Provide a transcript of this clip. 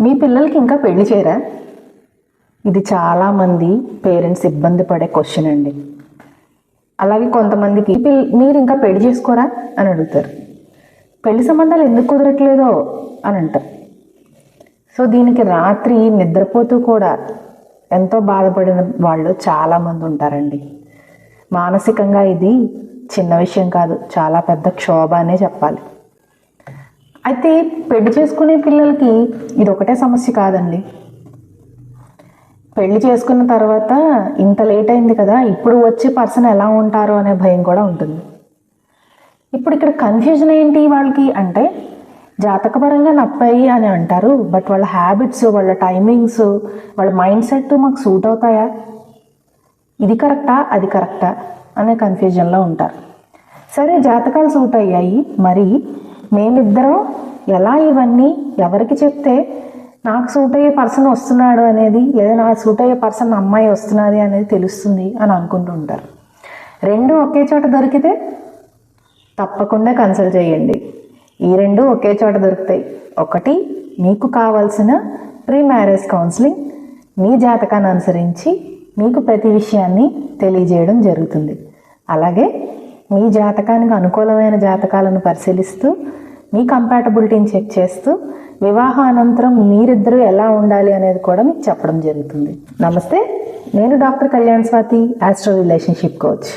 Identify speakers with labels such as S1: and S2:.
S1: మీ పిల్లలకి ఇంకా పెళ్లి చేయరా? ఇది చాలామంది పేరెంట్స్ ఇబ్బంది పడే క్వశ్చన్ అండి. అలాగే కొంతమందికి మీరు ఇంకా పెళ్లి చేసుకోరా అని అడుగుతారు. పెళ్లి సంబంధాలు ఎందుకు కుదరట్లేదో అని అంటారు. సో దీనికి రాత్రి నిద్రపోతూ కూడా ఎంతో బాధపడిన వాళ్ళు చాలామంది ఉంటారండి. మానసికంగా ఇది చిన్న విషయం కాదు, చాలా పెద్ద క్షోభ అనే చెప్పాలి. అయితే పెళ్లి చేసుకునే పిల్లలకి ఇది ఒకటే సమస్య కాదండి. పెళ్లి చేసుకున్న తర్వాత ఇంత లేట్ అయింది కదా, ఇప్పుడు వచ్చే పర్సన్ ఎలా ఉంటారో అనే భయం కూడా ఉంటుంది. ఇప్పుడు ఇక్కడ కన్ఫ్యూజన్ ఏంటి వాళ్ళకి అంటే, జాతకపరంగా నప్పాయి అని అంటారు, బట్ వాళ్ళ హ్యాబిట్స్, వాళ్ళ టైమింగ్స్, వాళ్ళ మైండ్ సెట్ మాకు సూట్ అవుతాయా, ఇది కరెక్టా అది కరెక్టా అనే కన్ఫ్యూజన్లో ఉంటారు. సరే, జాతకాలు సూట్ అయ్యాయి, మరి మేమిద్దరం ఎలా ఇవన్నీ ఎవరికి చెప్తే నాకు సూట్ అయ్యే పర్సన్ వస్తున్నాడు అనేది, లేదా నాకు సూట్ అయ్యే పర్సన్ అమ్మాయి వస్తున్నది అనేది తెలుస్తుంది అని అనుకుంటూ ఉంటారు. రెండు ఒకే చోట దొరికితే తప్పకుండా కన్సల్ట్ చేయండి. ఈ రెండు ఒకే చోట దొరుకుతాయి. ఒకటి, మీకు కావాల్సిన ప్రీ మ్యారేజ్ కౌన్సిలింగ్ మీ జాతకాన్ని అనుసరించి మీకు ప్రతి విషయాన్ని తెలియజేయడం జరుగుతుంది. అలాగే మీ జాతకానికి అనుకూలమైన జాతకాలను పరిశీలిస్తూ మీ కంపాటబిలిటీని చెక్ చేస్తూ వివాహానంతరం మీరిద్దరూ ఎలా ఉండాలి అనేది కూడా మీకు చెప్పడం జరుగుతుంది. నమస్తే, నేను doctor Kalyan Swathi, astro relationship coach.